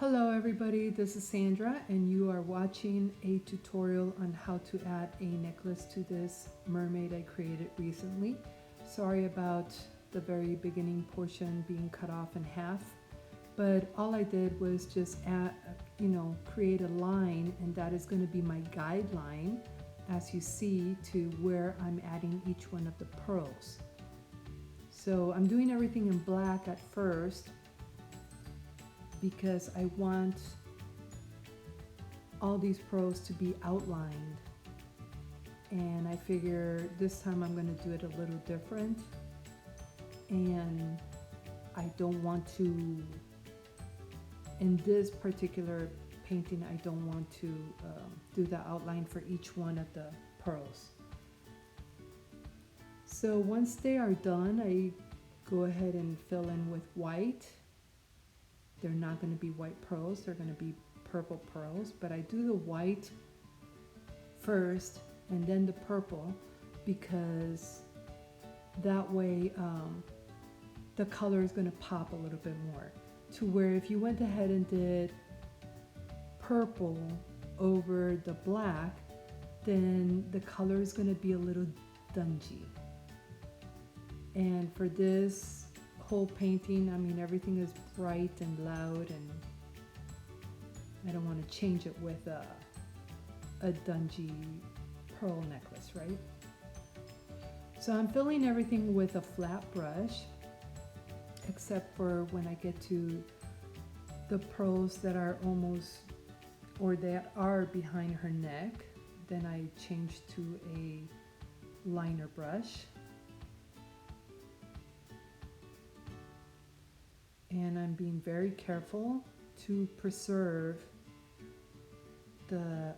Hello everybody, this is Sandra and you are watching a tutorial on how to add a necklace to this mermaid I created recently. Sorry about the very beginning portion being cut off in half, but all I did was just add, create a line, and that is going to be my guideline as you see to where I'm adding each one of the pearls. So I'm doing everything in black at first because I want all these pearls to be outlined, and I figure this time I'm going to do it a little different, and I don't want to, in this particular painting, I don't want to do the outline for each one of the pearls. So once they are done, I go ahead and fill in with white. They're not going to be white pearls, they're going to be purple pearls, but I do the white first and then the purple because that way the color is going to pop a little bit more, to where if you went ahead and did purple over the black, then the color is going to be a little dungy. And for this whole painting, I mean, everything is bright and loud, and I don't want to change it with a dungy pearl necklace, right? So I'm filling everything with a flat brush, except for when I get to the pearls that are almost, or that are behind her neck, then I change to a liner brush. And I'm being very careful to preserve the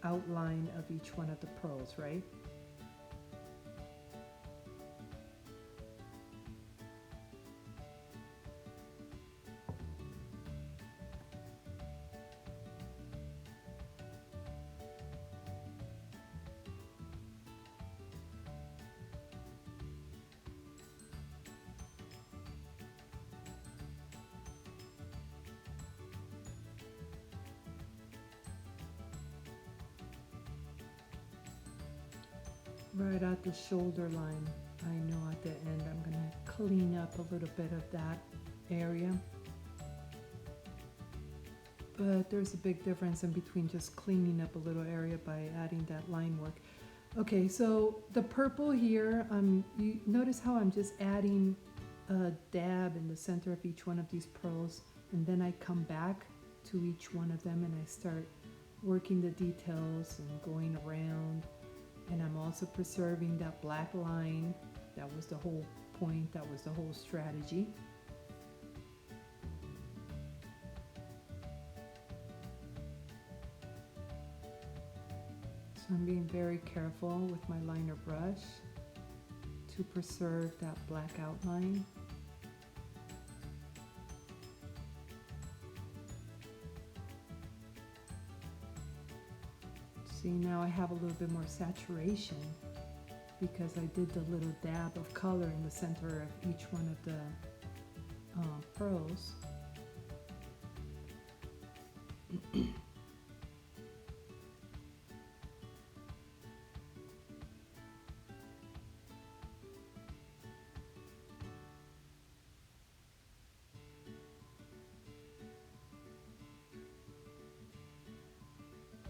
outline of each one of the pearls, right? Right at the shoulder line, I know at the end I'm going to clean up a little bit of that area. But there's a big difference in between just cleaning up a little area by adding that line work. Okay, so the purple here, you notice how I'm just adding a dab in the center of each one of these pearls, and then I come back to each one of them and I start working the details and going around. And I'm also preserving that black line. That was the whole point, that was the whole strategy. So I'm being very careful with my liner brush to preserve that black outline. See, now I have a little bit more saturation because I did the little dab of color in the center of each one of the pearls.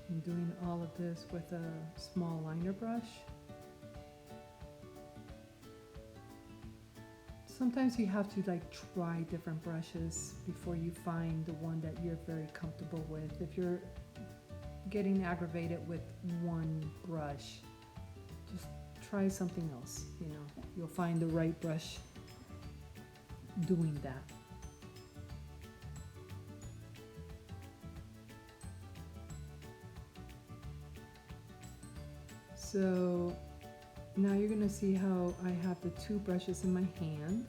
I'm doing all of this with a small liner brush. Sometimes you have to try different brushes before you find the one that you're very comfortable with. If you're getting aggravated with one brush, just try something else, you'll find the right brush doing that. So now you're going to see how I have the two brushes in my hands,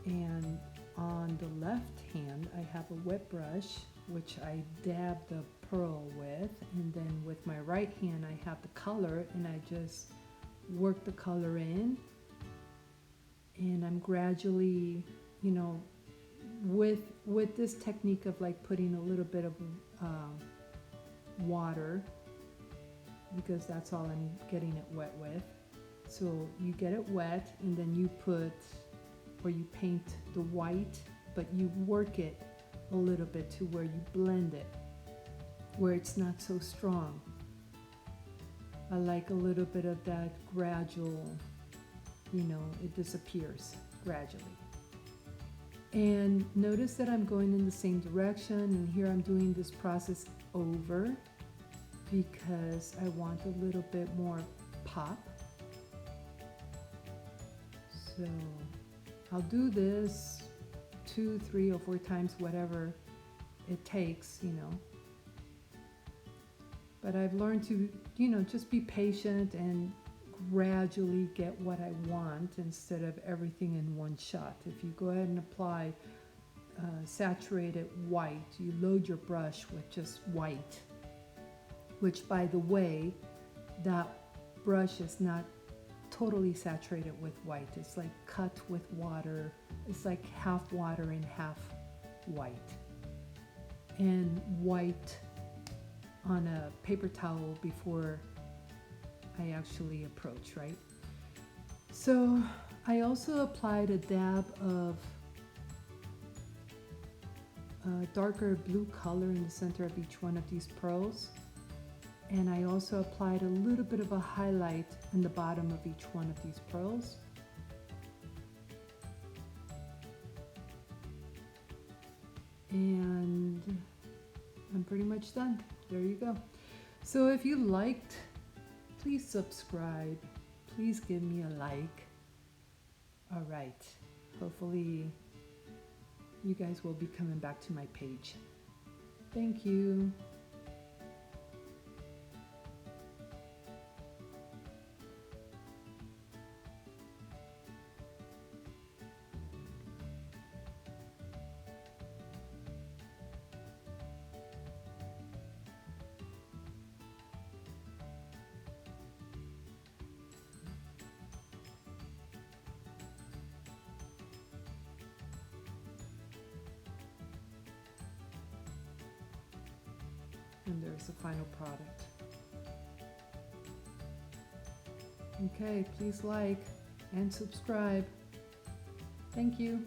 and on the left hand I have a wet brush which I dab the pearl with, and then with my right hand I have the color and I just work the color in, and I'm gradually, with with this technique of like putting a little bit of water, because that's all I'm getting it wet with. So you get it wet and then you put, or you paint the white, but you work it a little bit to where you blend it, where it's not so strong. I like a little bit of that gradual, you know, it disappears gradually. And notice that I'm going in the same direction, and here I'm doing this process over because I want a little bit more pop. So I'll do this 2, 3, or 4 times, whatever it takes, you know. But I've learned to, you know, just be patient and gradually get what I want instead of everything in one shot. If you go ahead and apply saturated white, you load your brush with just white, which, by the way, that brush is not totally saturated with white. It's like cut with water. It's like half water and half white. And white on a paper towel before I actually approach, right? So I also applied a dab of darker blue color in the center of each one of these pearls. And I also applied a little bit of a highlight in the bottom of each one of these pearls. And I'm pretty much done. There you go. So if you liked, please subscribe. Please give me a like. All right. Hopefully you guys will be coming back to my page. Thank you. And there's the final product. Okay, please like and subscribe. Thank you.